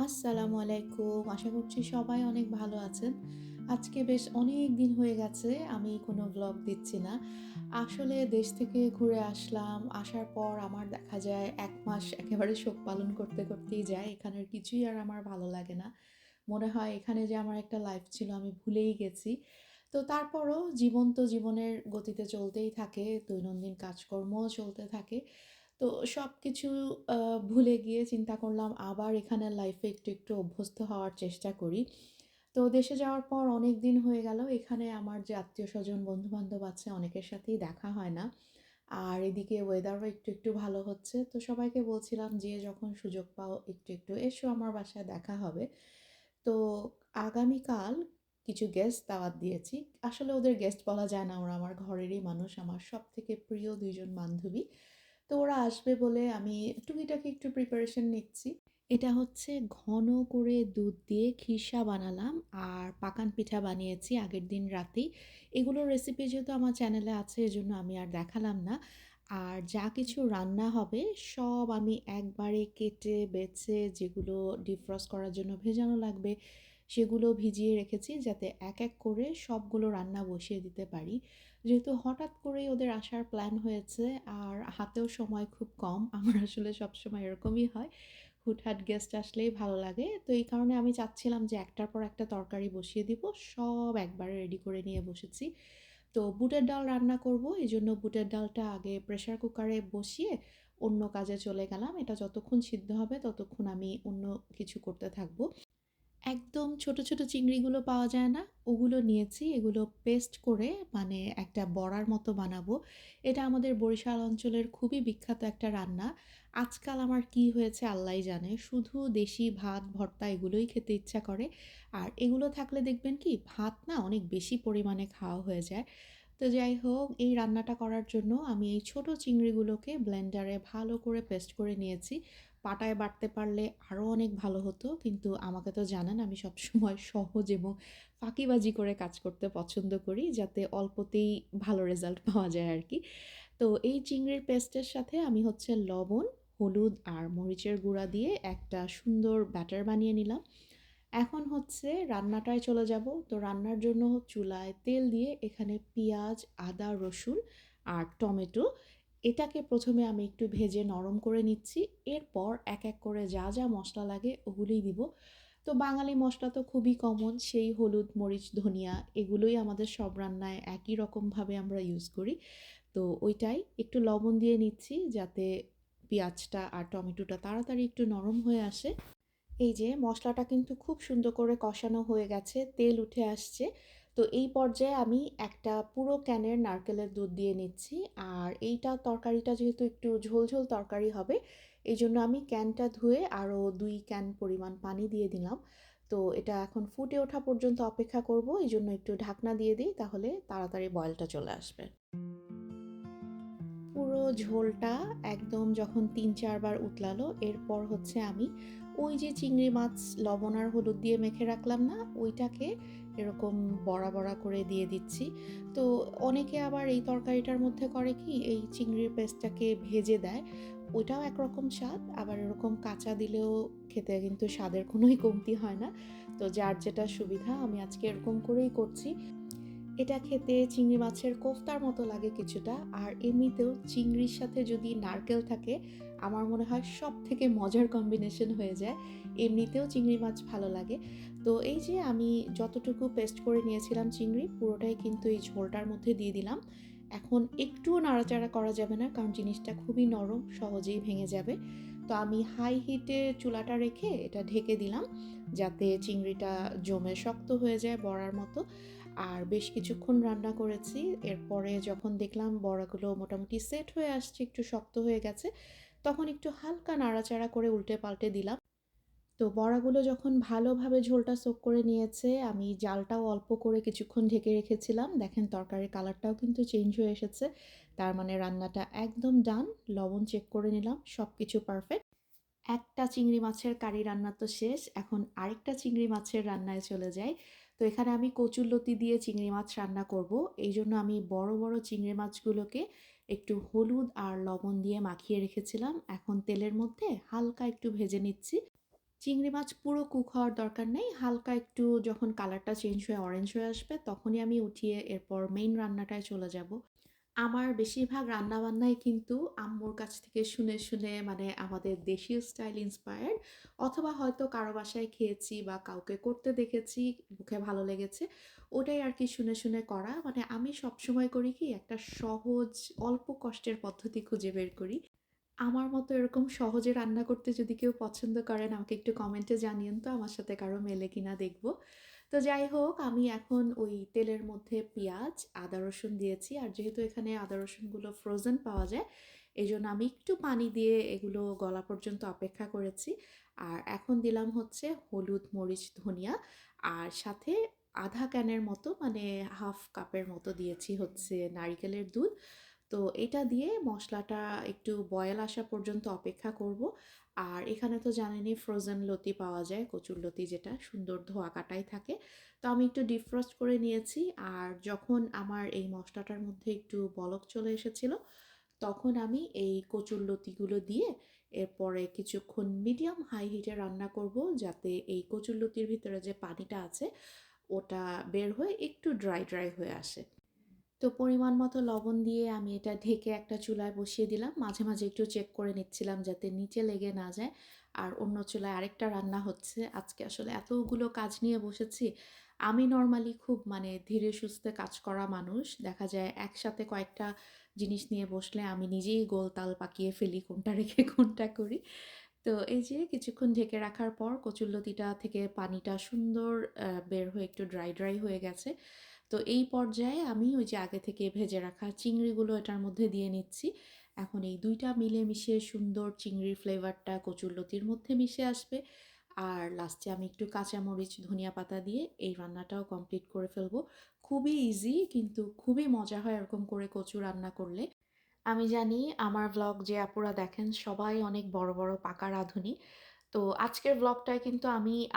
আসসালামু আলাইকুম। আশা করছি সবাই অনেক ভালো আছেন। আজকে বেশ অনেক দিন হয়ে গেছে আমি কোনো ভ্লগ দিচ্ছি না। আসলে দেশ থেকে ঘুরে আসলাম। আসার পর আমার দেখা যায় ১ মাস একেবারে শোক পালন করতে, করতেই যায়। এখানের কিছুই আর আমার ভালো লাগে না। মনে হয় এখানে যে আমার একটা লাইফ ছিল আমি ভুলেই গেছি। তো তারপরও জীবন তো জীবনের গতিতে চলতেই থাকে। দৈনন্দিন কাজকর্মও চলতে থাকে। তো সবকিছু আ ভুলে গিয়ে চিন্তা করলাম আবার এখানের লাইফে একটু অভ্যস্ত হওয়ার চেষ্টা করি। তো দেশে যাওয়ার পর অনেক দিন হয়ে গেল। এখানে আমার যে আত্মীয়স্বজন, বন্ধু-বান্ধব আছে অনেকের সাথেই দেখা হয় না। আর এদিকে ওয়েদারও একটু ভালো হচ্ছে। তো সবাইকে বলছিলাম যে, "যখন সুযোগ পাও একটু এসো আমার বাসায় দেখা হবে।" তো আগামীকাল কিছু গেস্ট দাওয়াত দিয়েছি। আসলে ওদের গেস্ট বলা যায় না, ওরা আমার ঘরেরই মানুষ। আমার সবথেকে প্রিয় ২ জন বান্ধবী। তো ওরা আসবে বলে আমি টুকিটাকি একটু প্রিপারেশন নিচ্ছি। এটা হচ্ছে ঘন করে দুধ দিয়ে খিরসা বানালাম আর পাকান পিঠা বানিয়েছি আগের দিন রাতেই। এগুলোর রেসিপি যেহেতু আমার চ্যানেলে আছে এজন্য আমি আর দেখালাম না। আর যা কিছু রান্না হবে সব আমি একবারে কেটে বেছে যেগুলো ডিফ্রস্ট করার জন্য ভেজানো লাগবে সেগুলো ভিজিয়ে রেখেছি যাতে এক করে সবগুলো রান্না বসিয়ে দিতে পারি। যেহেতু হঠাৎ করেই ওদের আসার প্ল্যান হয়েছে আর হাতেও সময় খুব কম। আমার আসলে সবসময় এরকমই হয়। হুটহাট গেস্ট আসলেই ভালো লাগে। তো এই কারণে আমি চাচ্ছিলাম যে একটার পর একটা তরকারি বসিয়ে দিব। সব একবারে রেডি করে নিয়ে বসেছি। তো বুটের ডাল রান্না করব। এজন্য বুটের ডালটা আগে প্রেশার কুকারে বসিয়ে অন্য কাজে চলে গেলাম। এটা যতক্ষণ সিদ্ধ হবে ততক্ষণ আমি অন্য কিছু করতে থাকব। একদম ছোট চিংড়িগুলো পাওয়া যায় না? ওগুলো নিয়েছি। এগুলো পেস্ট করে মানে একটা বড়ার মতো বানাবো। এটা আমাদের বরিশাল অঞ্চলের খুবই বিখ্যাত একটা রান্না। আজকাল আমার কি হয়েছে আল্লাহই জানে। শুধু দেশি ভাত, ভর্তা এগুলোই খেতে ইচ্ছা করে। আর এগুলো থাকলে দেখবেন কি ভাত না অনেক বেশি পরিমাণে খাওয়া হয়ে যায়। তো যাই হোক এই রান্নাটা করার জন্য আমি এই ছোট চিংড়িগুলোকে ব্লেন্ডারে ভালো করে পেস্ট করে নিয়েছি। পাটায় বাটতে পারলে আরও অনেক ভালো হতো। কিন্তু আমাকে তো জানেন আমি সবসময় সহজ এবং ফাঁকিবাজি করে কাজ করতে পছন্দ করি যাতে অল্পতেই ভালো রেজাল্ট পাওয়া যায় আরকি। তো এই চিংড়ির পেস্টের সাথে আমি হচ্ছে লবণ, হলুদ আর মরিচের গুঁড়া দিয়ে একটা সুন্দর ব্যাটার বানিয়ে নিলাম। এখন হচ্ছে রান্নাটায় চলে যাব। তো রান্নার জন্য চুলায় তেল দিয়ে এখানে পেঁয়াজ, আদা, রসুন আর টমেটো এটাকে ১ম এ আমি একটু ভেজে নরম করে নিচ্ছি। এরপর এক করে যা মসলা লাগে ওগুলোই দিব। তো বাঙালি মসলা তো খুবই কমন সেই হলুদ, মরিচ, ধনিয়া এগুলোই আমাদের সব রান্নায় একই রকমভাবে আমরা ইউজ করি। তো ওইটাই একটু লবণ দিয়ে নিচ্ছি যাতে পেঁয়াজটা আর টমেটোটা তাড়াতাড়ি একটু নরম হয়ে আসে। এই যে মসলাটা কিন্তু খুব সুন্দর করে কষানো হয়ে গেছে, তেল উঠে আসছে। তো এই পর্যায়ে আমি একটা পুরো ক্যানের নারকেলের দুধ দিয়ে নিচ্ছি। আর এইটা তরকারিটা যেহেতু একটু ঝোল তরকারি হবে, এইজন্য আমি ক্যানটা ধুয়ে আরও ২ ক্যান পরিমাণ পানি দিয়ে দিলাম। তো এটা এখন ফুটে ওঠা পর্যন্ত অপেক্ষা করব। এইজন্য একটু ঢাকনা দিয়ে দিই তাহলে তাড়াতাড়ি বয়েলটা চলে আসবে। পুরো ঝোলটা একদম যখন ৩-৪ বার উতলালো, এরপর হচ্ছে আমি ওই যে চিংড়ি মাছ লবণ আর হলুদ দিয়ে মেখে রাখলাম না? ওইটাকে এরকম বড়া করে দিয়ে দিচ্ছি। তো অনেকে আবার এই তরকারিটার মধ্যে করে কি, এই চিংড়ির পেস্টটাকে ভেজে দেয়। ওইটাও একরকম স্বাদ, আবার এরকম কাঁচা দিলেও খেতে কিন্তু স্বাদের কোনোই কমতি হয় না। তো যার যেটা সুবিধা আমি আজকে এরকম করেই করছি। এটা খেতে চিংড়ি মাছের কোফতার মতো লাগে কিছুটা। আর এমনিতেও চিংড়ির সাথে যদি নারকেল থাকে, আমার মনে হয় সবথেকে মজার কম্বিনেশন হয়ে যায়। এমনিতেও চিংড়ি মাছ ভালো লাগে। তো এই যে আমি যতটুকু পেস্ট করে নিয়েছিলাম চিংড়ি, পুরোটাই কিন্তু এই ঝোলটার মধ্যে দিয়ে দিলাম। এখন একটুও নাড়াচাড়া করা যাবে না কারণ জিনিসটা খুবই নরম, সহজেই ভেঙে যাবে। তো আমি হাই হিটে চুলাটা রেখে এটা ঢেকে দিলাম যাতে চিংড়িটা জমে শক্ত হয়ে যায় বড়ার মতো। আর বেশ কিছুক্ষণ রান্না করেছি। এরপরে যখন দেখলাম বড়াগুলো মোটামুটি সেট হয়ে আসছে, একটু শক্ত হয়ে গেছে, তখন একটু হালকা নাড়াচাড়া করে উল্টে-পাল্টে দিলাম। তো বড়াগুলো যখন ভালোভাবে ঝোলটা সোক করে নিয়েছে, আমি জালটাও অল্প করে কিছুক্ষণ ঢেকে রেখেছিলাম। দেখেন তরকারির কালারটাও কিন্তু চেঞ্জ হয়ে এসেছে। তার মানে রান্নাটা একদম ডান। লবণ চেক করে নিলাম, সবকিছু পারফেক্ট। একটা চিংড়ি মাছের কারি রান্না তো শেষ। এখন আরেকটা চিংড়ি মাছের রান্নায় চলে যাই। তো এখানে আমি কচুরলতি দিয়ে চিংড়ি মাছ রান্না করব। এইজন্য আমি বড় চিংড়ি মাছগুলোকে একটু হলুদ আর লবণ দিয়ে মাখিয়ে রেখেছিলাম। এখন তেলের মধ্যে হালকা একটু ভেজে নিচ্ছি। চিংড়ি মাছ পুরো কুক হওয়ার দরকার নেই। হালকা একটু যখন কালারটা চেঞ্জ হয়ে অরেঞ্জ হয়ে আসবে, তখনই আমি উঠিয়ে এরপর মেইন রান্নাটায় চলে যাব। আমার বেশিরভাগ রান্নাবান্নাই কিন্তু আম্মুর কাছ থেকে শুনে, শুনে মানে আমাদের দেশীয় স্টাইল ইন্সপায়ার্ড, অথবা হয়তো কারো বাসায় খেয়েছি বা কাউকে করতে দেখেছি, মুখে ভালো লেগেছে। ওটাই আরকি শুনে, শুনে করা। মানে আমি সবসময় করি কি একটা সহজ অল্প কষ্টের পদ্ধতি খুঁজে বের করি। আমার মতো এরকম সহজে রান্না করতে যদি কেউ পছন্দ করেন আমাকে একটু কমেন্টে জানিয়েন তো আমার সাথে কারো মেলে কিনা দেখব। তো যাই হোক, আমি এখন ওই তেলের মধ্যে পেঁয়াজ, আদা রসুন দিয়েছি। আর যেহেতু এখানে আদা রসুনগুলো ফ্রোজেন পাওয়া যায়, এজন্য আমি একটু পানি দিয়ে এগুলো গলা পর্যন্ত অপেক্ষা করেছি। আর এখন দিলাম হচ্ছে হলুদ, মরিচ, ধনিয়া, আর সাথে আধা ক্যানের মতো মানে হাফ কাপের মতো দিয়েছি হচ্ছে নারিকেলের দুধ। তো এটা দিয়ে মসলাটা একটু বয়েল আসা পর্যন্ত অপেক্ষা করব। আর এখানে তো জানেনই ফ্রোজেন লতি পাওয়া যায়, কচুর লতি যেটা সুন্দর ধোয়া কাটাই থাকে। তো আমি একটু ডিফ্রস্ট করে নিয়েছি। আর যখন আমার এই মসলাটার মধ্যে একটু বলক চলে এসেছিল, তখন আমি এই কচুর লতিগুলো দিয়ে এরপরে কিছুক্ষণ মিডিয়াম হাই হিটে রান্না করব, যাতে এই কচুর লতির ভিতরে যে পানিটা আছে ওটা বের হয়ে একটু ড্রাই ড্রাই হয়ে আসে। তো পরিমাণ মতো লবণ দিয়ে আমি এটা ঢেকে একটা চুলায় বসিয়ে দিলাম। মাঝে, মাঝে একটু চেক করে নিচ্ছিলাম যাতে নিচে লেগে না যায়। আর অন্য চুলায় আরেকটা রান্না হচ্ছে। আজকে আসলে এতগুলো কাজ নিয়ে বসেছি। আমি নরমালি খুব মানে ধীরে সুস্থে কাজ করা মানুষ। দেখা যায় একসাথে কয়েকটা জিনিস নিয়ে বসলে আমি নিজেই গোলতাল পাকিয়ে ফেলি কোনটা রেখে কোনটা করি। তো এই যে কিছুক্ষণ ঢেকে রাখার পর কচুরলতিটা থেকে পানিটা সুন্দর বের হয়ে একটু ড্রাই, ড্রাই হয়ে গেছে। তো এই পর্যায়ে আমি ওই যে আগে থেকে ভেজে রাখা চিংড়িগুলো এটার মধ্যে দিয়ে নিচ্ছি। এখন এই ২ টা মিলেমিশে সুন্দর চিংড়ির ফ্লেভারটা কচুরলতির মধ্যে মিশে আসবে। আর লাস্টে আমি একটু কাঁচামরিচ, ধনিয়া পাতা দিয়ে এই রান্নাটাও কমপ্লিট করে ফেলবো। খুবই ইজি কিন্তু খুবই মজা হয় এরকম করে কচু রান্না করলে। আমি জানি আমার ভ্লগ যে আপুরা দেখেন সবাই অনেক বড়, বড় পাকা রাঁধুনি। তো আজকের ভ্লগটায় কিন্তু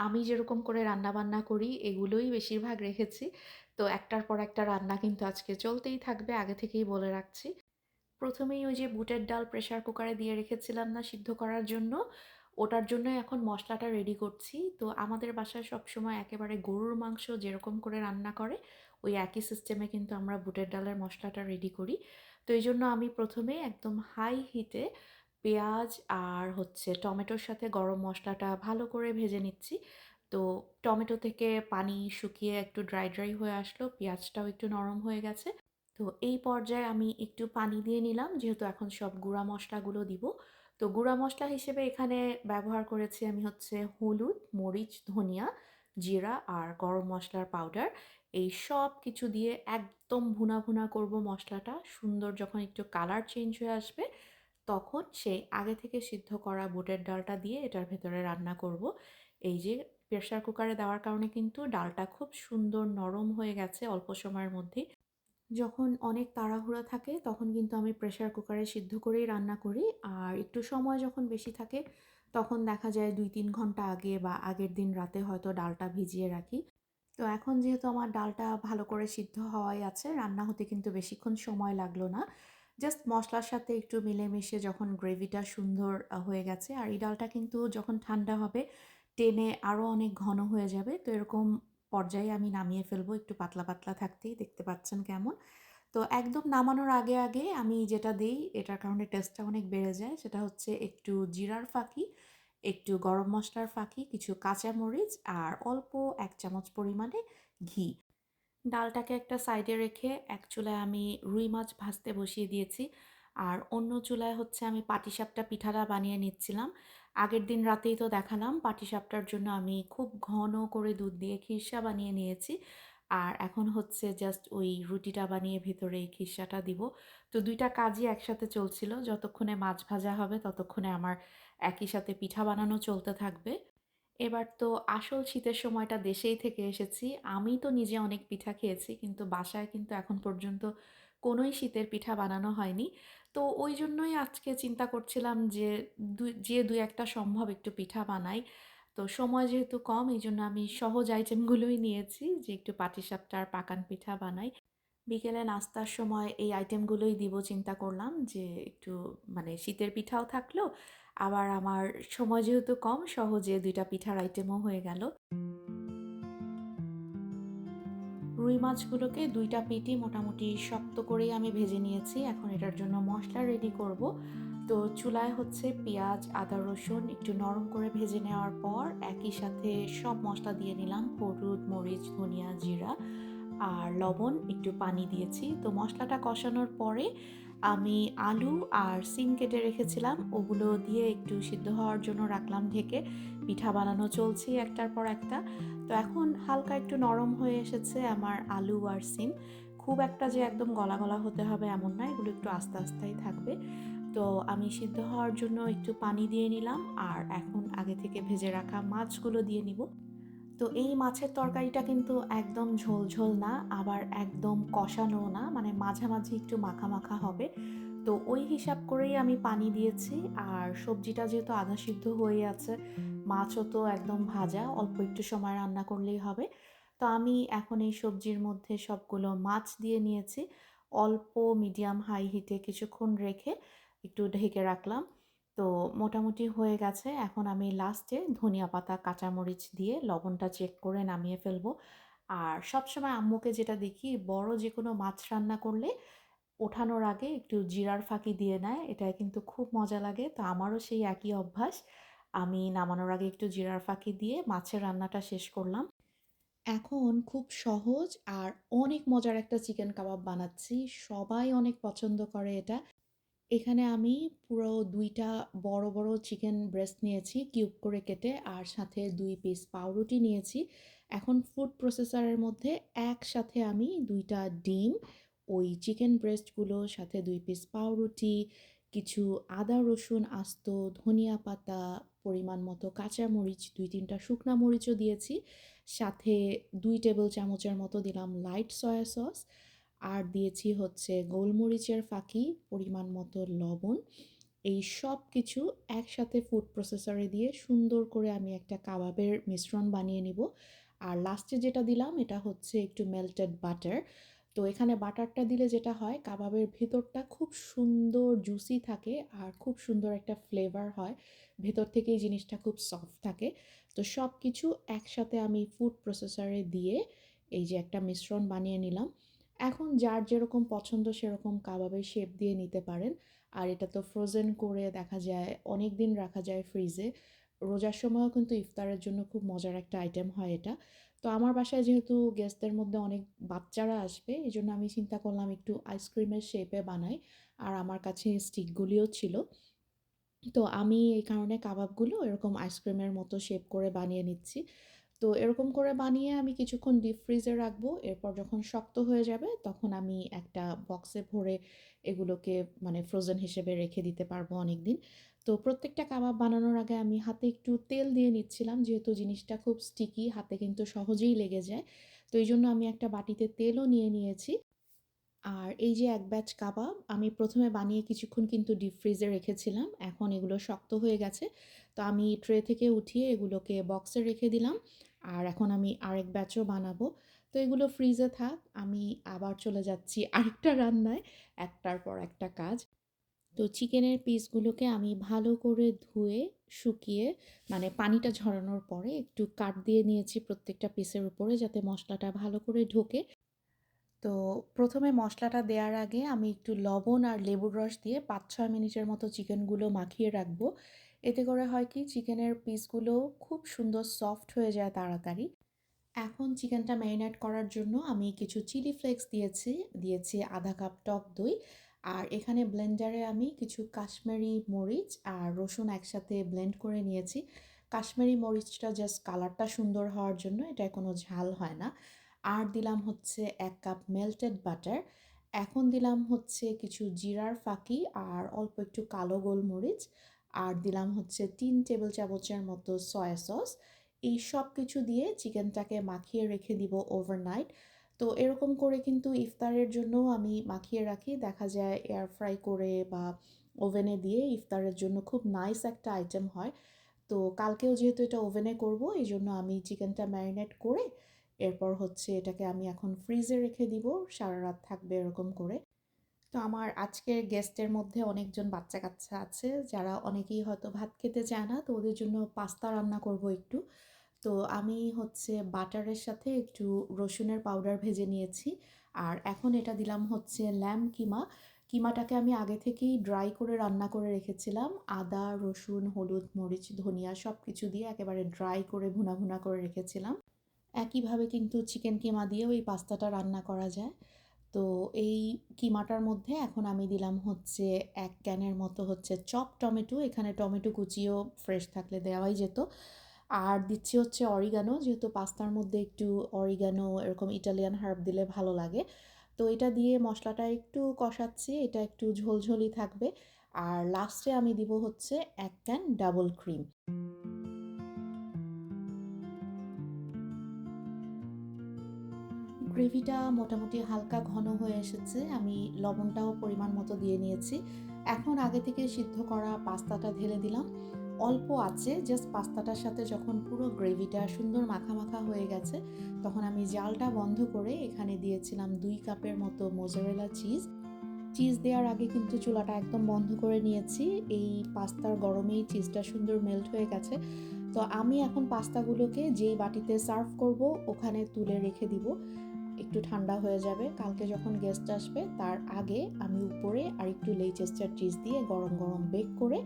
আমি যেরকম করে রান্নাবান্না করি এগুলোই বেশিরভাগ রেখেছি। তো একটার পর একটা রান্না কিন্তু আজকে চলতেই থাকবে, আগে থেকেই বলে রাখছি। প্রথমেই ওই যে বুটের ডাল প্রেসার কুকারে দিয়ে রেখেছিলাম না সিদ্ধ করার জন্য, ওটার জন্যই এখন মশলাটা রেডি করছি। তো আমাদের বাসায় সবসময় একেবারে গরুর মাংস যেরকম করে রান্না করে, ওই একই সিস্টেমে কিন্তু আমরা বুটের ডালের মশলাটা রেডি করি। তো এইজন্য আমি প্রথমে একদম হাই হিটে পেঁয়াজ আর হচ্ছে টমেটোর সাথে গরম মশলাটা ভালো করে ভেজে নিচ্ছি। তো টমেটো থেকে পানি শুকিয়ে একটু ড্রাই, ড্রাই হয়ে আসলো, পেঁয়াজটাও একটু নরম হয়ে গেছে। তো এই পর্যায়ে আমি একটু পানি দিয়ে নিলাম যেহেতু এখন সব গুঁড়া মশলাগুলো দিব। তো গুঁড়া মশলা হিসেবে এখানে ব্যবহার করেছি আমি হচ্ছে হলুদ, মরিচ, ধনিয়া, জিরা আর গরম মশলার পাউডার। এই সব কিছু দিয়ে একদম ভুনা, ভুনা করব মশলাটা। সুন্দর যখন একটু কালার চেঞ্জ হয়ে আসবে, তখন সেই আগে থেকে সিদ্ধ করা বুটের ডালটা দিয়ে এটার ভেতরে রান্না করব। এই যে প্রেসার কুকারে দেওয়ার কারণে কিন্তু ডালটা খুব সুন্দর নরম হয়ে গেছে অল্প সময়ের মধ্যেই। যখন অনেক তাড়াহুড়া থাকে তখন কিন্তু আমি প্রেসার কুকারে সিদ্ধ করেই রান্না করি। আর একটু সময় যখন বেশি থাকে তখন দেখা যায় ২-৩ ঘন্টা আগে বা আগের দিন রাতে হয়তো ডালটা ভিজিয়ে রাখি। তো এখন যেহেতু আমার ডালটা ভালো করে সিদ্ধ হওয়াই আছে, রান্না হতে কিন্তু বেশিক্ষণ সময় লাগলো না। জাস্ট মসলার সাথে একটু মিলেমিশে যখন গ্রেভিটা সুন্দর হয়ে গেছে, আর এই ডালটা কিন্তু যখন ঠান্ডা হবে টেনে আরও অনেক ঘন হয়ে যাবে। তো এরকম পর্যায়ে আমি নামিয়ে ফেলবো একটু পাতলা, পাতলা থাকতেই। দেখতে পাচ্ছেন কেমন। তো একদম নামানোর আগে, আগে আমি যেটা দেই এটার কারণে টেস্টটা অনেক বেড়ে যায়। সেটা হচ্ছে একটু জিরার ফাঁকি, একটু গরম মসলার ফাঁকি, কিছু কাঁচামরিচ আর অল্প ১ চামচ পরিমাণে ঘি। ডালটাকে একটা সাইডে রেখে এক চুলায় আমি রুই মাছ ভাজতে বসিয়ে দিয়েছি। আর অন্য চুলায় হচ্ছে আমি পাটিসাপটা পিঠাটা বানিয়ে নিচ্ছিলাম। আগের দিন রাতেই তো দেখালাম পাটিসাপটার জন্য আমি খুব ঘন করে দুধ দিয়ে খিরসা বানিয়ে নিয়েছি। আর এখন হচ্ছে জাস্ট ওই রুটিটা বানিয়ে ভেতরে এই খিরসাটা দিব। তো ২ টা কাজই একসাথে চলছিল। যতক্ষণে মাছ ভাজা হবে ততক্ষণে আমার একই সাথে পিঠা বানানো চলতে থাকবে। এবার তো আসল শীতের সময়টা দেশেই থেকে এসেছি। আমি তো নিজে অনেক পিঠা খেয়েছি। কিন্তু বাসায় কিন্তু এখন পর্যন্ত কোনোই শীতের পিঠা বানানো হয়নি। তো ওইজন্যই আজকে চিন্তা করছিলাম যে ২-১টা সম্ভব একটু পিঠা বানাই। তো সময় যেহেতু কম এইজন্য আমি সহজ আইটেমগুলোই নিয়েছি যে একটু পাটিসাপটা আর পাকান পিঠা বানাই। বিকেলে নাস্তার সময় এই আইটেমগুলোই দিব চিন্তা করলাম যে একটু মানে শীতের পিঠাও থাকলো আবার আমার সময় যেহেতু কম, সহজে ২ টা পিঠার আইটেমও হয়ে গেল। রুই মাছগুলোকে ২ টা পিঠই মোটামুটি শক্ত করেই আমি ভেজে নিয়েছি। এখন এটার জন্য মসলা রেডি করব। তো চুলায় হচ্ছে পেঁয়াজ, আদা, রসুন একটু নরম করে ভেজে নেওয়ার পর একই সাথে সব মসলা দিয়ে নিলাম। হলুদ, মরিচ, ধনিয়া, জিরা আর লবণ, একটু পানি দিয়েছি। তো মসলাটা কষানোর পরে আমি আলু আর সিম কেটে রেখেছিলাম, ওগুলো দিয়ে একটু সিদ্ধ হওয়ার জন্য রাখলাম ঢেকে। পিঠা বানানো চলছেই একটার পর একটা। তো এখন হালকা একটু নরম হয়ে এসেছে আমার আলু আর সিম। খুব একটা যে একদম গলা গলা হতে হবে এমন না, এগুলো একটু আস্তে আস্তেই থাকবে। তো আমি সিদ্ধ হওয়ার জন্য একটু পানি দিয়ে নিলাম আর এখন আগে থেকে ভেজে রাখা মাছগুলো দিয়ে নিব। তো এই মাছের তরকারিটা কিন্তু একদম ঝোল ঝোল না, আবার একদম কষানোও না, মানে মাঝামাঝি একটু মাখা মাখা হবে। তো ওই হিসাব করেই আমি পানি দিয়েছি। আর সবজিটা যেহেতু আধা সিদ্ধ হয়ে আছে, মাছও তো একদম ভাজা, অল্প একটু সময় রান্না করলেই হবে। তো আমি এখন এই সবজির মধ্যে সবগুলো মাছ দিয়ে নিয়েছি। অল্প মিডিয়াম হাই হিটে কিছুক্ষণ রেখে একটু ঢেকে রাখলাম। তো মোটামুটি হয়ে গেছে। এখন আমি লাস্টে ধনিয়া পাতা, কাঁচামরিচ দিয়ে লবণটা চেক করে নামিয়ে ফেলবো। আর সবসময় আম্মুকে যেটা দেখি, বড় যেকোনো মাছ রান্না করলে ওঠানোর আগে একটু জিরার ফাঁকি দিয়ে নেয়। এটা কিন্তু খুব মজা লাগে। তো আমারও সেই একই অভ্যাস। আমি নামানোর আগে একটু জিরার ফাঁকি দিয়ে মাছের রান্নাটা শেষ করলাম। এখন খুব সহজ আর অনেক মজার একটা চিকেন কাবাব বানাচ্ছি। সবাই অনেক পছন্দ করে এটা। এখানে আমি পুরো ২ টা বড়, বড় চিকেন ব্রেস্ট নিয়েছি কিউব করে কেটে, আর সাথে ২ পিস পাউরুটি নিয়েছি। এখন ফুড প্রসেসরের মধ্যে একসাথে আমি ২ টা ডিম, ওই চিকেন ব্রেস্টগুলোর সাথে ২ পিস পাউরুটি, কিছু আদা রসুন আস্ত, ধনিয়া পাতা, পরিমাণ মতো কাঁচামরিচ, ২-৩ টা শুকনা মরিচও দিয়েছি। সাথে ২ টেবিল চামচের মতো দিলাম লাইট সয়া সস। আর দিয়েছি হচ্ছে গোলমরিচের ফাঁকি, পরিমাণ মতো লবণ। এই সব কিছু একসাথে ফুড প্রসেসরে দিয়ে সুন্দর করে আমি একটা কাবাবের মিশ্রণ বানিয়ে নিব। আর লাস্টে যেটা দিলাম এটা হচ্ছে একটু মেল্টেড বাটার। তো এখানে বাটারটা দিলে যেটা হয়, কাবাবের ভেতরটা খুব সুন্দর জুসি থাকে আর খুব সুন্দর একটা ফ্লেভার হয়। ভেতর থেকে এই জিনিসটা খুব সফট থাকে। তো সব কিছু একসাথে আমি ফুড প্রসেসরে দিয়ে এই যে একটা মিশ্রণ বানিয়ে নিলাম। এখন যার যেরকম পছন্দ সেরকম কাবাবের শেপ দিয়ে নিতে পারেন। আর এটা তো ফ্রোজেন করে দেখা যায়, অনেক দিন রাখা যায় ফ্রিজে। রোজার সময়ও কিন্তু ইফতারের জন্য খুব মজার একটা আইটেম হয় এটা। তো আমার বাসায় যেহেতু গেস্টদের মধ্যে অনেক বাচ্চারা আসবে, এজন্য আমি চিন্তা করলাম একটু আইসক্রিমের শেপে বানাই। আর আমার কাছে স্টিকগুলিও ছিল। তো আমি এই কারণে কাবাবগুলো এরকম আইসক্রিমের মতো শেপ করে বানিয়ে নিচ্ছি। তো এরকম করে বানিয়ে আমি কিছুক্ষণ ডিপ ফ্রিজে রাখবো। এরপর যখন শক্ত হয়ে যাবে তখন আমি একটা বক্সে ভরে এগুলোকে মানে ফ্রোজেন হিসেবে রেখে দিতে পারবো অনেকদিন। তো প্রত্যেকটা কাবাব বানানোর আগে আমি হাতে একটু তেল দিয়ে নিচ্ছিলাম, যেহেতু জিনিসটা খুব স্টিকি, হাতে কিন্তু সহজেই লেগে যায়। তো এইজন্য আমি একটা বাটিতে তেলও নিয়ে নিয়েছি। আর এই যে এক ব্যাচ কাবাব আমি প্রথমে বানিয়ে কিছুক্ষণ কিন্তু ডিপ ফ্রিজে রেখেছিলাম। এখন এগুলো শক্ত হয়ে গেছে। তো আমি ট্রে থেকে উঠিয়ে এগুলোকে বক্সে রেখে দিলাম। আর এখন আমি আরেক ব্যাচও বানাবো। তো এগুলো ফ্রিজে থাক। আমি আবার চলে যাচ্ছি আরেকটা রান্নায়, একটার পর একটা কাজ। তো চিকেনের পিসগুলোকে আমি ভালো করে ধুয়ে, শুকিয়ে, মানে পানিটা ঝরানোর পরে একটু কাট দিয়ে নিয়েছি প্রত্যেকটা পিসের উপরে, যাতে মশলাটা ভালো করে ঢোকে। তো প্রথমে মশলাটা দেওয়ার আগে আমি একটু লবণ আর লেবুর রস দিয়ে ৫-৬ মিনিটের মতো চিকেনগুলো মাখিয়ে রাখবো। এতে করে হয় কি, চিকেনের পিসগুলো খুব সুন্দর সফট হয়ে যায় তাড়াতাড়ি। এখন চিকেনটা ম্যারিনেট করার জন্য আমি কিছু চিলি ফ্লেক্স দিয়েছি, দিয়েছি আধা কাপ টক দই। আর এখানে ব্লেন্ডারে আমি কিছু কাশ্মীরি মরিচ আর রসুন একসাথে ব্লেন্ড করে নিয়েছি। কাশ্মীরি মরিচটা জাস্ট কালারটা সুন্দর হওয়ার জন্য, এটায় কোনো ঝাল হয় না। আর দিলাম হচ্ছে ১ কাপ মেল্টেড বাটার। এখন দিলাম হচ্ছে কিছু জিরার ফাঁকি আর অল্প একটু কালো গোলমরিচ। আর দিলাম হচ্ছে ৩ টেবিল চামচের মতো সয়া সস। এই সব কিছু দিয়ে চিকেনটাকে মাখিয়ে রেখে দিব ওভারনাইট। তো এরকম করে কিন্তু ইফতারের জন্যও আমি মাখিয়ে রাখি। দেখা যায় এয়ার ফ্রাই করে বা ওভেনে দিয়ে ইফতারের জন্য খুব নাইস একটা আইটেম হয়। তো কালকেও যেহেতু এটা ওভেনে করব, এই জন্য আমি চিকেনটা ম্যারিনেট করে এরপর হচ্ছে এটাকে আমি এখন ফ্রিজে রেখে দিব, সারা রাত থাকবে এরকম করে। তো আমার আজকের গেস্টের মধ্যে অনেকজন বাচ্চা-কাচ্চা আছে, যারা অনেকেই হয়তো ভাত খেতে চায় না। তো ওদের জন্য পাস্তা রান্না করব একটু। তো আমি হচ্ছে বাটারের সাথে একটু রসুনের পাউডার ভেজে নিয়েছি। আর এখন এটা দিলাম হচ্ছে ল্যাম্ব কিমা। কিমাটাকে আমি আগে থেকেই ড্রাই করে রান্না করে রেখেছিলাম। আদা, রসুন, হলুদ, মরিচ, ধনিয়া সবকিছু দিয়ে একেবারে ড্রাই করে ভুনা, ভুনা করে রেখেছিলাম। একইভাবে কিন্তু চিকেন কিমা দিয়েও এই পাস্তাটা রান্না করা যায়। তো এই কিমাটার মধ্যে এখন আমি দিলাম হচ্ছে ১ ক্যানের মতো হচ্ছে চপ টমেটো। এখানে টমেটো কুচিও ফ্রেশ থাকলে দেওয়াই যেত। আর দিচ্ছি হচ্ছে অরিগানো, যেহেতু পাস্তার মধ্যে একটু অরিগানো এরকম ইটালিয়ান হার্ব দিলে ভালো লাগে। তো এটা দিয়ে মশলাটা একটু কষাচ্ছি, এটা একটু ঝোলঝোলই থাকবে। আর লাস্টে আমি দিব হচ্ছে ১ ক্যান ডাবল ক্রিম। গ্রেভিটা মোটামুটি হালকা ঘন হয়ে এসেছে। আমি লবণটাও পরিমাণ মতো দিয়ে নিয়েছি। এখন আগে থেকে সিদ্ধ করা পাস্তাটা ঢেলে দিলাম। অল্প আঁচে জাস্ট পাস্তাটার সাথে যখন পুরো গ্রেভিটা সুন্দর মাখা, মাখা হয়ে গেছে, তখন আমি জালটা বন্ধ করে এখানে দিয়েছিলাম ২ কাপের মতো মোজারেলা চিজ। চিজ দেওয়ার আগে কিন্তু চুলাটা একদম বন্ধ করে নিয়েছি। এই পাস্তার গরমেই চিজটা সুন্দর মেল্ট হয়ে গেছে। তো আমি এখন পাস্তাগুলোকে যেই বাটিতে সার্ভ করব ওখানে তুলে রেখে দিব। একটু ঠান্ডা হয়ে যাবে। কালকে যখন গেস্ট আসবে তার আগে আমি উপরে আরেকটু লেইচেস্টার চিজ দিয়ে গরম, গরম বেক করে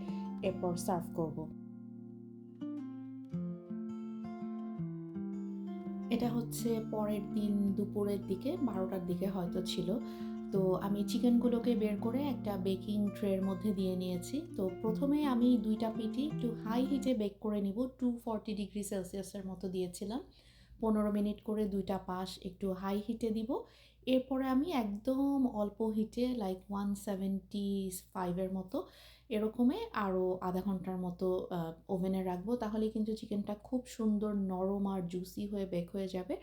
এরপর সার্ভ করব। এটা হচ্ছে পরের দিন দুপুরের দিকে ১২টার দিকে হয়তো ছিল। তো আমি চিকেনগুলোকে বের করে একটা বেকিং ট্রের মধ্যে দিয়ে নিয়েছি। তো প্রথমে আমি ২ টা পিঠই একটু হাই হিটে বেক করে নিব। 240 ডিগ্রি সেলসিয়াসের মতো দিয়েছিলাম। ১৫ মিনিট করে ২ টা পাশ একটু হাই হিটে দিব। এরপরে আমি একদম অল্প হিটে লাইক 175 এর মতো এরকমে আরও আধা ঘন্টার মতো ওভেনে রাখবো। তাহলে কিন্তু চিকেনটা খুব সুন্দর নরম আর জুসি হয়ে বেক হয়ে যাবে।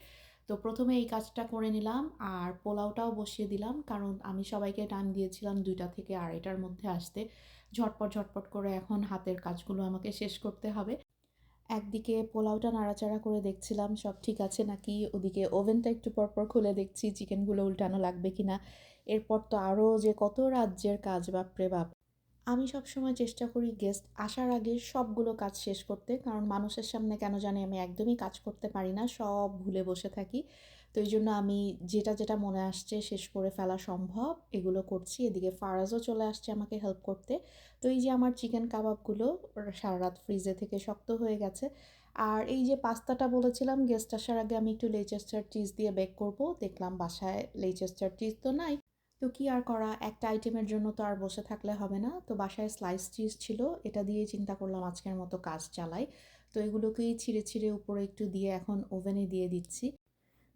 তো প্রথমে এই কাজটা করে নিলাম আর পোলাওটাও বসিয়ে দিলাম, কারণ আমি সবাইকে টাইম দিয়েছিলাম ২টা থেকে ২:৩০টার মধ্যে আসতে। ঝটপট, ঝটপট করে এখন হাতের কাজগুলো আমাকে শেষ করতে হবে। একদিকে পোলাওটা নাড়াচাড়া করে দেখছিলাম সব ঠিক আছে নাকি, ওদিকে ওভেনটা একটু পরপর খুলে দেখছি চিকেনগুলো উল্টানো লাগবে কিনা। এরপর তো আরও যে কত রাজ্যের কাজ, বাপরে বাপ! আমি সবসময় চেষ্টা করি গেস্ট আসার আগে সবগুলো কাজ শেষ করতে, কারণ মানুষের সামনে কেন জানি আমি একদমই কাজ করতে পারি না, সব ভুলে বসে থাকি। তো এই জন্য আমি যেটা যেটা মনে আসছে শেষ করে ফেলা সম্ভব এগুলো করছি। এদিকে ফারাজও চলে আসছে আমাকে হেল্প করতে। তো এই যে আমার চিকেন কাবাবগুলো সারা রাত ফ্রিজে থেকে শক্ত হয়ে গেছে। আর এই যে পাস্তাটা বলেছিলাম গেস্ট আসার আগে আমি একটু লেইচেস্টার চিজ দিয়ে বেক করব, দেখলাম বাসায় লেইচেস্টার চিজ তো নাই। তো কি আর করা, একটা আইটেমের জন্য তো আর বসে থাকলে হবে না। তো বাসায় স্লাইস চিজ ছিল, এটা দিয়েই চিন্তা করলাম আজকের মতো কাজ চালাই। তো এগুলোকেই ছিঁড়ে ছিঁড়ে উপরে একটু দিয়ে এখন ওভেনে দিয়ে দিচ্ছি।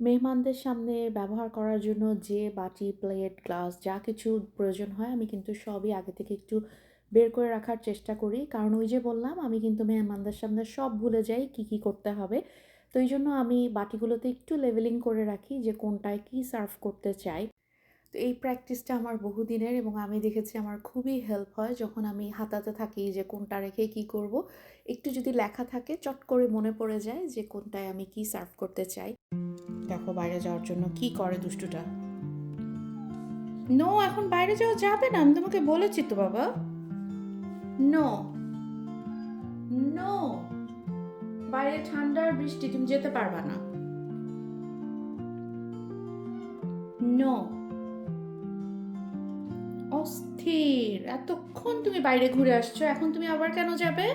মেহমানদের সামনে ব্যবহার করার জন্য যে বাটি, প্লেট, গ্লাস যা কিছু প্রয়োজন হয় আমি কিন্তু সবই আগে থেকে একটু বের করে রাখার চেষ্টা করি। কারণ ওই যে বললাম আমি কিন্তু মেহমানদের সামনে সব ভুলে যাই কী, কী করতে হবে। তো এইজন্য আমি বাটিগুলোতে একটু লেভেলিং করে রাখি যে কোনটায় কী সার্ভ করতে চাই। তো এই প্র্যাকটিসটা আমার বহুদিনের এবং আমি দেখেছি আমার খুবই হেল্প হয় যখন আমি হাতাতে থাকি যে কোনটা রেখে কী করব। একটু যদি লেখা থাকে চট করে মনে পড়ে যায় যে কোনটায় আমি কী সার্ভ করতে চাই। দেখো বাইরে যাওয়ার জন্য কি করে দুষ্টুটা। নো, এখন বাইরে যাওয়া যাবে না, আমি তোমাকে বলেছি তো বাবা। নো, নো, বাইরে ঠান্ডা আর বৃষ্টি, তুমি যেতে পারবা না। নো, অস্থির, এতক্ষণ তুমি বাইরে ঘুরে আসছো, এখন তুমি আবার কেন যাবে?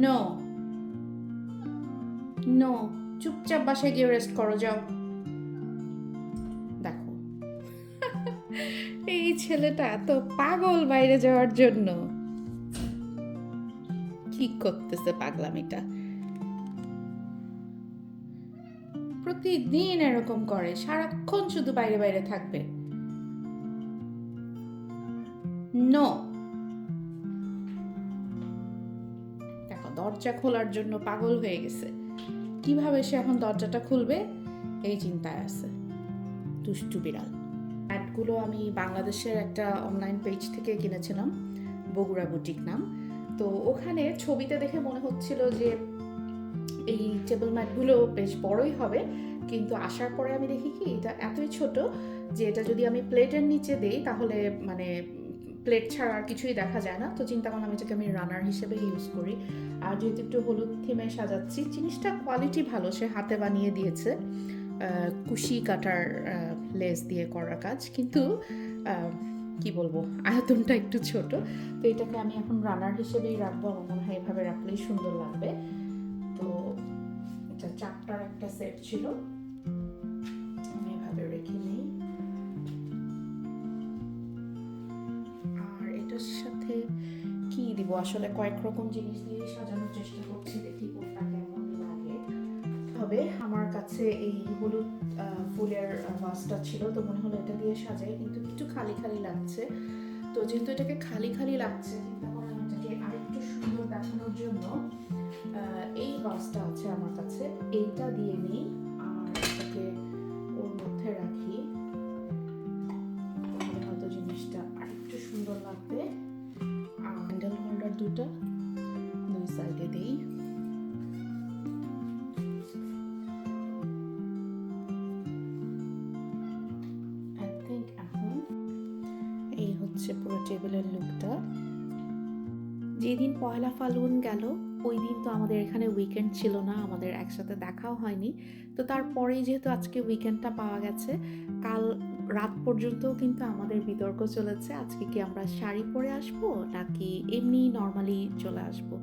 নো, নো, চুপচাপ বাসায় গিয়ে রেস্ট করো, যাও। দেখো এই ছেলেটা এত পাগল বাইরে যাওয়ার জন্য। কি করতেছে পাগলামিটা, প্রতিদিন এরকম করে, সারাক্ষণ শুধু বাইরে বাইরে থাকবে। নো, দেখো দরজা খোলার জন্য পাগল হয়ে গেছে। কিভাবে সে এখন দরজাটা খুলবে এই চিন্তায় আছে, দুষ্টু বিড়াল। ম্যাটগুলো আমি বাংলাদেশের একটা অনলাইন পেজ থেকে কিনেছিলাম, বগুড়া বুটিক নাম। তো ওখানে ছবিতে দেখে মনে হচ্ছিল যে এই টেবিল ম্যাটগুলো বেশ বড়ই হবে, কিন্তু আসার পরে আমি দেখি কি এটা এতই ছোট যে এটা যদি আমি প্লেটের নিচে দেই তাহলে মানে প্লেট ছাড়া আর কিছুই দেখা যায় না, তো চিন্তা করলাম এটাকে আমি রানার হিসেবে ইউজ করি। আর যেহেতু একটু হলুদ থিমে সাজাচ্ছি, জিনিসটা কোয়ালিটি ভালো, সে হাতে বানিয়ে দিয়েছে, কুশি কাটার লেস দিয়ে করা কাজ, কিন্তু কি বলবো, আয়তনটা একটু ছোট। তো এটাকে আমি এখন রানার হিসেবেই রাখবো, আমার মনে হয় এভাবে রাখলেই সুন্দর লাগবে। তো এটা চারটার একটা সেট ছিল, আমি এভাবে রেখে নিই। আর এটার সাথে কি দিব, আসলে কয়েক রকম জিনিস দিয়ে সাজানোর চেষ্টা করছি, দেখি কোনটা কেমন লাগে। তবে আমার কাছে এই হলুদ ফুলের ভাসটা ছিল, তো মনে হলো এটা দিয়ে সাজাই, কিন্তু একটু খালি খালি লাগছে। তো যেহেতু এটাকে খালি খালি লাগছে, চিন্তা করলাম এটাকে আরেকটু সুন্দর দেখানোর জন্য এই ভাসটা আছে আমার কাছে, এইটা দিয়ে নিই আর এটাকে ওর মধ্যে রাখি, তাহলে হয়তো জিনিসটা আরেকটু সুন্দর লাগবে। আর হ্যান্ডেল হোল্ডার দুই সাইডে দিই। এই হচ্ছে পুরো টেবিলের লুকটা। যেদিন পয়লা ফাল্গুন গেল ওই দিন তো আমাদের এখানে উইকেন্ড ছিল না, আমাদের একসাথে দেখাও হয়নি। তো তারপরেই যেহেতু আজকে উইকেন্ডটা পাওয়া গেছে, কাল রাত পর্যন্ত কিন্তু আমাদের বিতর্ক চলেছে আজকে কি আমরা শাড়ি পরে আসবো নাকি এমনি নর্মালি চলে আসবো।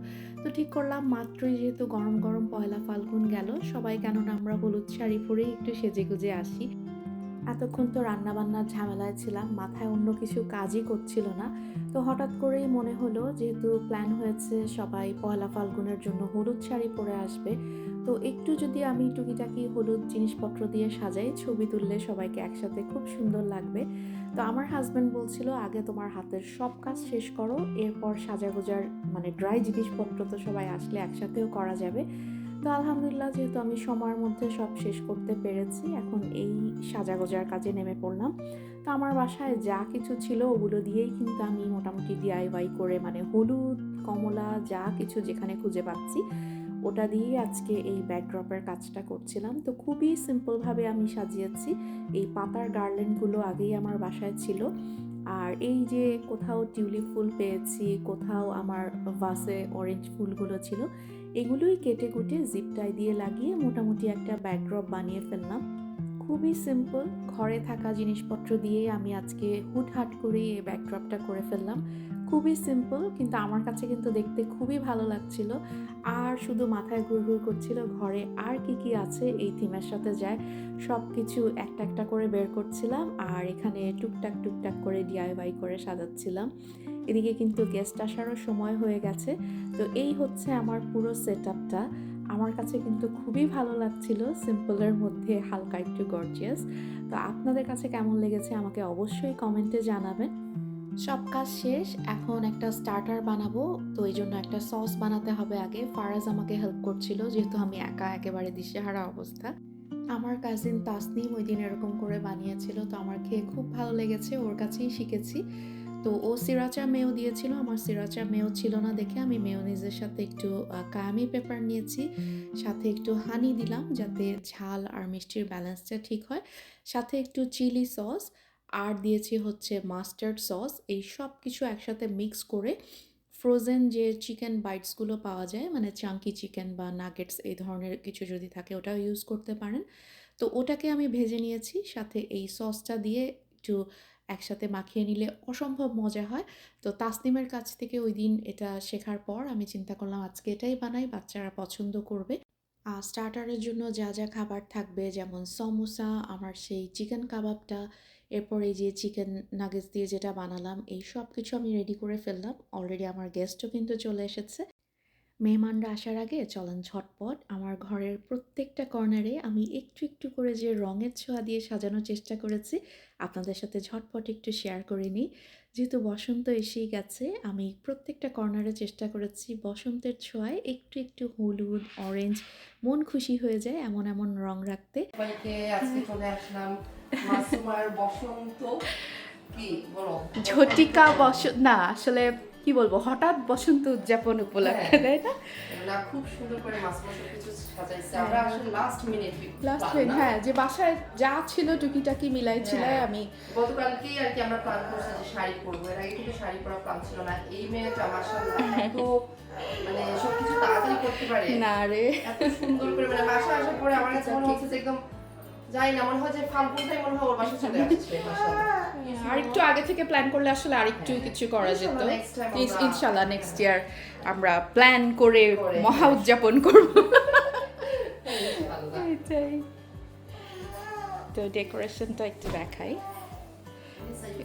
তো ঠিক করলাম মাত্রই যেহেতু গরম গরম পয়লা ফাল্গুন গেল, সবাই কেননা আমরা হলুদ শাড়ি পরেই একটু সেজে গুজে আসি। এতক্ষণ তো রান্নাবান্নার ঝামেলায় ছিলাম, মাথায় অন্য কিছু কাজই করছিল না। তো হঠাৎ করেই মনে হলো যেহেতু প্ল্যান হয়েছে সবাই পয়লা ফাল্গুনের জন্য হলুদ শাড়ি পরে আসবে, তো একটু যদি আমি টুকিটাকি হলুদ জিনিসপত্র দিয়ে সাজাই, ছবি তুললে সবাইকে একসাথে খুব সুন্দর লাগবে। তো আমার হাজব্যান্ড বলছিল আগে তোমার হাতের সব কাজ শেষ করো, এরপর সাজাগোজার মানে ড্রাই জিনিসপত্র তো সবাই আসলে একসাথেও করা যাবে। তো আলহামদুলিল্লাহ যেহেতু আমি সময়ের মধ্যে সব শেষ করতে পেরেছি, এখন এই সাজাগোজার কাজে নেমে পড়লাম। তো আমার বাসায় যা কিছু ছিল ওগুলো দিয়েই কিন্তু আমি মোটামুটি ডিআইওয়াই করে, মানে হলুদ কমলা যা কিছু যেখানে খুঁজে পাচ্ছি ওটা দিয়েই আজকে এই ব্যাকড্রপের কাজটা করছিলাম। তো খুবই সিম্পলভাবে আমি সাজিয়েছি, এই পাতার গার্ল্যান্ডগুলো আগেই আমার বাসায় ছিল। আর এই যে কোথাও টিউলিপ ফুল পেয়েছি, কোথাও আমার ভাসে অরেঞ্জ ফুলগুলো ছিল, এগুলোই কেটে কুটে জিপ টাই দিয়ে লাগিয়ে মোটামুটি একটা ব্যাকড্রপ বানিয়ে ফেললাম। খুবই সিম্পল, ঘরে থাকা জিনিসপত্র দিয়ে আমি আজকে হুটহাট করে এই ব্যাকড্রপটা করে ফেললাম। খুবই সিম্পল, কিন্তু আমার কাছে কিন্তু দেখতে খুবই ভালো লাগছিল। আর শুধু মাথায় ঘুরঘুর করছিল ঘরে আর কি কি আছে এই থিমের সাথে যায়, সব কিছু একটা একটা করে বের করছিলাম আর এখানে টুকটাক টুকটাক করে ডিআইওয়াই করে সাজাচ্ছিলাম। এদিকে কিন্তু গেস্ট আসারও সময় হয়ে গেছে। তো এই হচ্ছে আমার পুরো সেট আপটা। আমার কাছে কিন্তু খুবই ভালো লাগছিল, সিম্পলের মধ্যে হালকা একটু গর্জিয়াস। তো আপনাদের কাছে কেমন লেগেছে আমাকে অবশ্যই কমেন্টে জানাবেন। সব কাজ শেষ, এখন একটা স্টার্টার বানাবো, তো এই জন্য একটা সস বানাতে হবে আগে। ফারাজ আমাকে হেল্প করছিল যেহেতু আমি একা একেবারে দিশেহারা অবস্থা। আমার কাজিন তাসনিম ওই দিন এরকম করে বানিয়েছিল, তো আমার খেয়ে খুব ভালো লেগেছে, ওর কাছেই শিখেছি। তো ও সিরাচা মেয়ো দিয়েছিল, আমার সিরাচা মেয়ো ছিল না দেখে আমি মেয়োনিজের সাথে একটু কায়ামি পেপার নিয়েছি, সাথে একটু হানি দিলাম যাতে ঝাল আর মিষ্টির ব্যালেন্সটা ঠিক হয়, সাথে একটু চিলি সস, আর দিয়েছি হচ্ছে মাস্টার্ড সস। এই সব কিছু একসাথে মিক্স করে ফ্রোজেন যে চিকেন বাইটসগুলো পাওয়া যায়, মানে চাঙ্কি চিকেন বা নাগেটস এই ধরনের কিছু যদি থাকে ওটাও ইউজ করতে পারেন। তো ওটাকে আমি ভেজে নিয়েছি, সাথে এই সসটা দিয়ে একটু একসাথে মাখিয়ে নিলে অসম্ভব মজা হয়। তো তাসনিমের কাছ থেকে ওই দিন এটা শেখার পর আমি চিন্তা করলাম আজকে এটাই বানাই, বাচ্চারা পছন্দ করবে। স্টার্টারের জন্য যা যা খাবার থাকবে, যেমন সমোসা, আমার সেই চিকেন কাবাবটা, এরপর এই যে চিকেন নাগেটস দিয়ে যেটা বানালাম, এই সব কিছু আমি রেডি করে ফেললাম। অলরেডি আমার গেস্টও কিন্তু চলে এসেছে। মেহমানরা আসার আগে চলেন ঝটপট আমার ঘরের প্রত্যেকটা কর্নারে আমি একটু একটু করে যে রঙের ছোঁয়া দিয়ে সাজানোর চেষ্টা করেছি আপনাদের সাথে ঝটপট একটু শেয়ার করে নিই। যেহেতু বসন্ত এসেই গেছে, আমি প্রত্যেকটা কর্নারে চেষ্টা করেছি বসন্তের ছোঁয়ায় একটু একটু হলুদ, অরেঞ্জ, মন খুশি হয়ে যায় এমন এমন রং রাখতে। সবাইকে আজকে চলে আসলাম মাসুমার বসন্ত কি বলো ঝটিকা বসন্ত না, আসলে কি বলবো, হঠাৎ বসন্ত উদযাপন উপলক্ষে, হ্যাঁ। তাই না? না খুব সুন্দর করে মাসমা সবকিছু সাজাইছে। আমরা আসলে লাস্ট মিনিট হ্যাঁ, যে বাসায় যা ছিল টুকিটাকি মিলাইছিল হ্যাঁ। আমি। গতকালকেই আর কি আমরা প্ল্যান করছি যে শাড়ি পরবো। এর আগে কিন্তু শাড়ি পরা প্ল্যান ছিল না। এই মেয়েটা মাশাআল্লাহ এত মানে সবকিছু তাড়াতাড়ি করতে পারে। না রে, এত সুন্দর করে মানে বাসায় আসার পরে আমার কাছে মনে হচ্ছে যে একদম যাই না, মনে হয় যে ফাল্গুনটাই মনে হয় ওর বাসায় চলে আসছে। মাশাআল্লাহ। আর একটু আগে থেকে প্ল্যান করলে আসলে আরেকটু কিছু করা যেত। ইনশাআল্লাহ next time আমরা- ইনশাআল্লাহ নেক্সট ইয়ার আমরা প্ল্যান করে করে, মহা হ্যাঁ। উদযাপন করব। ইনশাআল্লাহ। এটাই। তো ডেকোরেশনটা একটু দেখাই।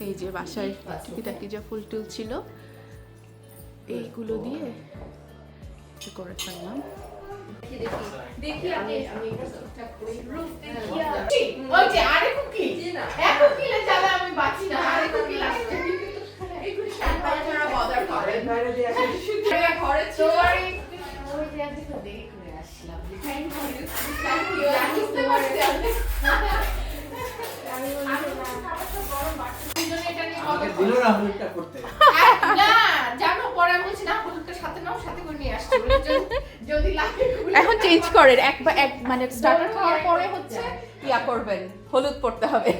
এই যে বাসায় টুকিটাকি যা ফুল টুল ছিল এইগুলো দিয়ে একটু করে ফেললাম। দেখি আমি ঠিকঠাক করি। ওই যে আরে কুকি না। এক কুকিলে জ্বালা আমি বাঁচি না, আরে কুকি লাগছে। এইগুলো শান্তায় যারা বদার করেন ঘরে চোরি ওই যে আজকে তো দেরি করে আসলাম। থ্যাংক ইউ বুঝতে পারছি আপনি। আমি গরম বাড়ছে দুজনে এটা নিয়ে আমাকে কথা দিল না হলুদটা করতে। না জানো, পরে আমি বলছি না হলুদটা সাথে নাও, সাথে করে নিয়ে আসছি বলে যদি লাগে এখন চেঞ্জ করেন এক মানে স্টার্টার খাওয়ার পরে হচ্ছে ইয়া করবেন, হলুদ পড়তে হবে।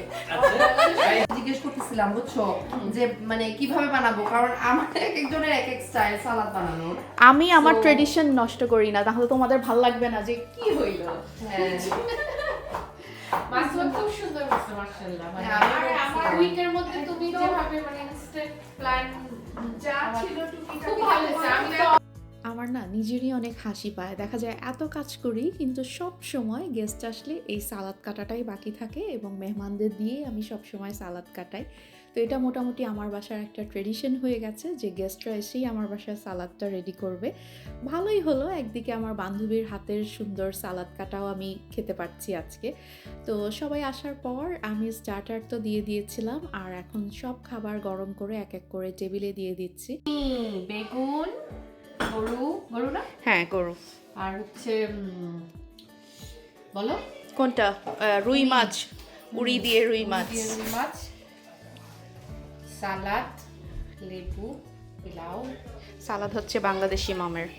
জিজ্ঞেস করতেছিলাম বুঝছো যে মানে কিভাবে বানাবো, কারণ আমার এক একজনের এক এক স্টাইল সালাদ বানানোর। আমি আমার So- ট্রেডিশন নষ্ট করি না, তাহলে তোমাদের ভালো লাগবে না যে কি হইলো। হ্যাঁ। মাসুদ খুব সুন্দর হয়েছে মাশাআল্লাহ। মানে হ্যাঁ, আমি আর আমার বলছিলাম। উইকের মধ্যে তুমি যেভাবে মানে ইনস্ট্যান্ট প্ল্যান যা ছিল খুব ভালো হয়েছে। আমি তো আমার না নিজেরই অনেক হাসি পায়, দেখা যায় এত কাজ করি কিন্তু সব সময় গেস্ট আসলে এই সালাদ কাটাটাই বাকি থাকে এবং মেহমানদের দিয়ে আমি সব সময় সালাদ কাটাই। তো এটা মোটামুটি আমার বাসার একটা ট্রেডিশন হয়ে গেছে যে গেস্টরা এসেই আমার বাসায় সালাদটা রেডি করবে। ভালোই হলো, একদিকে আমার বান্ধবীর হাতের সুন্দর সালাদ কাটাও আমি খেতে পারছি আজকে। তো সবাই আসার পর আমি স্টার্টার তো দিয়ে দিয়েছিলাম, আর এখন সব খাবার গরম করে এক এক করে টেবিলে দিয়ে দিচ্ছি। বেগুন, গরু না, হ্যাঁ গরু। আর হচ্ছে বলো কোনটা? রুই মাছ, উড়ি দিয়ে রুই মাছ। দিয়ে রুই মাছ, সালাদ, লেবু, পোলাও। সালাদ হচ্ছে বাংলাদেশি মামের।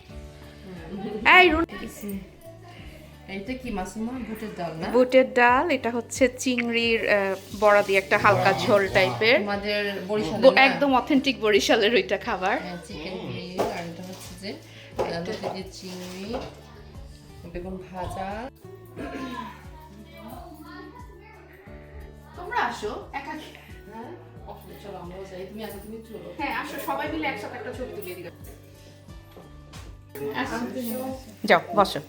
এই এইটা কি মাসুমা? বুটের ডাল না? বুটের ডাল, এটা হচ্ছে চিংড়ির বড়া দিয়ে একটা হালকা ঝোল টাইপের, আমাদের বরিশালে একদম অথেন্টিক বরিশালের ওইটা খাবার। চিকেন গ্রিল, আর এটা হচ্ছে যে লোকে দিয়ে চিংড়ি, বেগুন ভাজা। তোমরা আসো একা। হ্যাঁ, চলো আমরাও যাই। তুমি আগে তুমি চলো। হ্যাঁ আসো, সবাই মিলে একসাথে একটা ছবি তুলে দিবে। যাও বসো।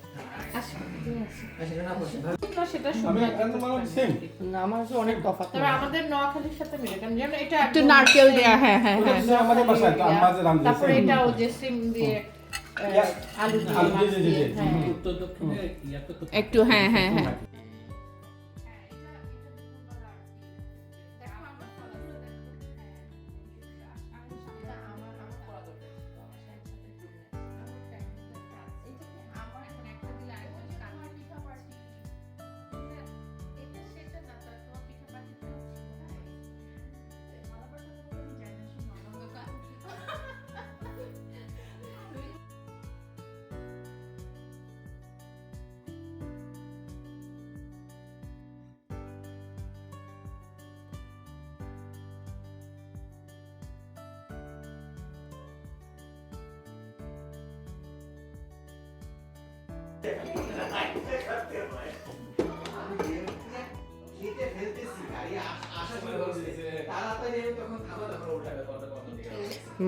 সেটা আমি একদম মানে সেম। না, আমার কাছে অনেক তফাৎ। তবে আমাদের নোয়াখালীর সাথে মিলে কেমন যেন এটা একটু একদম নারকেল দেয়া, হ্যাঁ হ্যাঁ ওটা হ্যাঁ। হচ্ছে আমাদের বাসায় তো আমরা যে রাম তারপরে এটাও যে সিম দিয়ে আলু দিয়ে আলু মাছ দিয়ে, দিয়ে, দিয়ে, হ্যাঁ। উত্তর দক্ষিণে ইয়াতে তো একটু হ্যাঁ হ্যাঁ হ্যাঁ।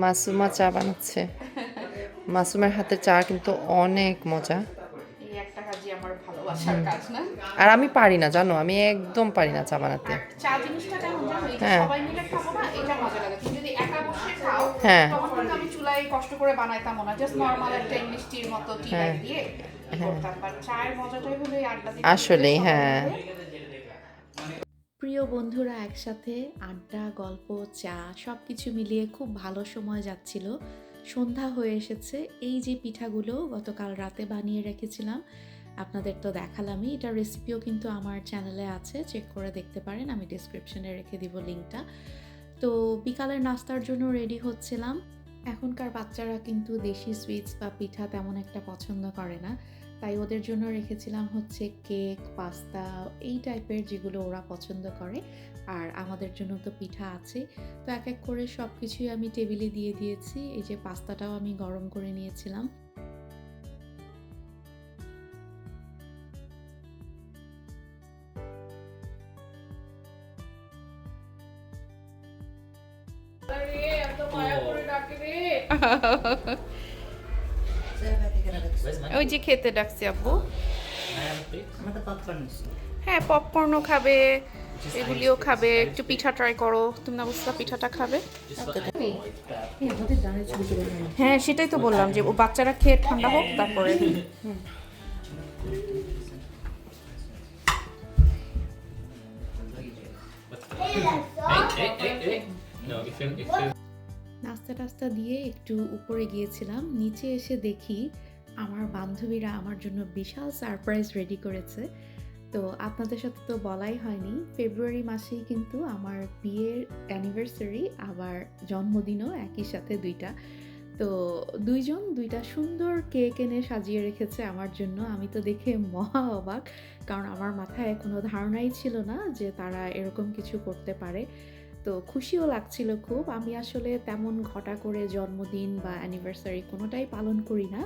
মাসুমা চা বানাচ্ছে। মাসুমের হাতের চা কিন্তু অনেক মজা। এই একটা কাজই আমার ভালোবাসার কাজ না। আর আমি পারি না জানো, আমি একদম পারি না চা বানাতে। চা জিনিসটা কেমন জানো, এই যে হ্যাঁ। সবাই মিলে খাবো না, এটা মজা লাগে। তুমি যদি একা বসে খাও হ্যাঁ। তখন কিন্তু আমি চুলায় কষ্ট করে বানাইতাম না, জাস্ট নরমাল একটা মিষ্টির মতো টি হ্যাঁ। ব্যাগ দিয়ে করতাম। বাট চায়ের মজাটাই হলো এই আড্ডা দিতে। আসলেই, হ্যাঁ। প্রিয় বন্ধুরা একসাথে আড্ডা, গল্প, চা সবকিছু মিলিয়ে খুব ভালো সময় যাচ্ছিল। সন্ধ্যা হয়ে এসেছে। এই যে পিঠাগুলো গতকাল রাতে বানিয়ে রেখেছিলাম, আপনাদের তো দেখালামই। এটার রেসিপিও কিন্তু আমার চ্যানেলে আছে, চেক করে দেখতে পারেন, আমি ডিসক্রিপশনে রেখে দিব লিঙ্কটা। তো বিকালের নাস্তার জন্য রেডি হচ্ছিলাম। এখনকার বাচ্চারা কিন্তু দেশি সুইটস বা পিঠা তেমন একটা পছন্দ করে না, তাই ওদের জন্য রেখেছিলাম হচ্ছে কেক, পাস্তা, এই টাইপের যেগুলো ওরা পছন্দ করে। আর আমাদের জন্য তো পিঠা আছে। তো এক এক করে সব কিছুই আমি টেবিলে দিয়ে দিয়েছি। এই যে পাস্তাটাও আমি গরম করে নিয়েছিলাম। ওই যে খেতে ডাকছি আব্বু। আমাদের পপকর্ন হ্যাঁ, পপকর্নও খাবে, এগুলিও খাবে। একটু পিঠা ট্রাই করো, তুমি না বুঝলা পিঠাটা খাবে? হ্যাঁ, সেটাই তো বললাম যে ও বাচ্চারা খেয়ে ঠান্ডা হোক তারপরে। নাস্তা টাস্তা দিয়ে একটু উপরে গিয়েছিলাম, নিচে এসে দেখি আমার বান্ধবীরা আমার জন্য বিশাল সারপ্রাইজ রেডি করেছে। তো আপনাদের সাথে তো বলাই হয়নি, ফেব্রুয়ারি মাসেই কিন্তু আমার বিয়ের অ্যানিভার্সারি, আবার জন্মদিনও একই সাথে দুইটা। তো দুইজন দুইটা সুন্দর কেক এনে সাজিয়ে রেখেছে আমার জন্য। আমি তো দেখে মহা অবাক, কারণ আমার মাথায় কোনো ধারণাই ছিল না যে তারা এরকম কিছু করতে পারে। তো খুশিও লাগছিল খুব। আমি আসলে তেমন ঘটা করে জন্মদিন বা অ্যানিভার্সারি কোনোটাই পালন করি না,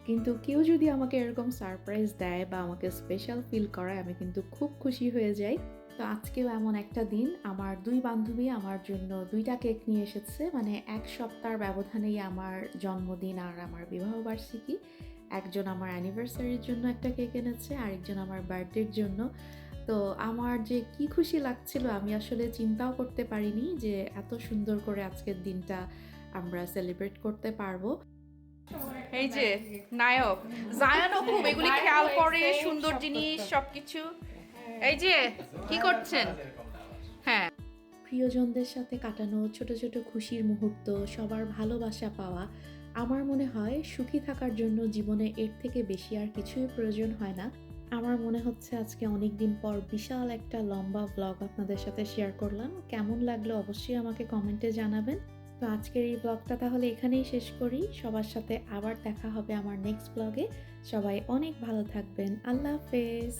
কিন্তু কেউ যদি আমাকে এরকম সারপ্রাইজ দেয় বা আমাকে স্পেশাল ফিল করায়, আমি কিন্তু খুব খুশি হয়ে যাই। তো আজকেও এমন একটা দিন, আমার দুই বান্ধবী আমার জন্য দুইটা কেক নিয়ে এসেছে। মানে এক সপ্তাহের ব্যবধানেই আমার জন্মদিন আর আমার বিবাহবার্ষিকী। একজন আমার অ্যানিভার্সারির জন্য একটা কেক এনেছে, আরেকজন আমার বার্থডের জন্য। তো আমার যে কি খুশি লাগছিল, আমি আসলে চিন্তাও করতে পারিনি যে এত সুন্দর করে আজকের দিনটা আমরা সেলিব্রেট করতে পারবো। এই যে নায়ক জায়ানও খুব এগুলি খেয়াল করে, সুন্দর জিনিস সবকিছু। এই যে কি করছেন? হ্যাঁ, প্রিয়জনদের সাথে কাটানো ছোট ছোট খুশির মুহূর্ত, সবার ভালোবাসা পাওয়া, আমার মনে হয় সুখী থাকার জন্য জীবনে এর থেকে বেশি আর কিছুই প্রয়োজন হয় না। আমার মনে হচ্ছে আজকে অনেক দিন পর বিশাল একটা লম্বা ব্লগ আপনাদের সাথে শেয়ার করলাম। কেমন লাগলো অবশ্যই আমাকে কমেন্টে জানাবেন। তো আজকের এই ব্লগটা তাহলে এখানেই শেষ করি। সবার সাথে আবার দেখা হবে আমার নেক্সট ব্লগে। সবাই অনেক ভালো থাকবেন। আল্লাহ হাফেজ।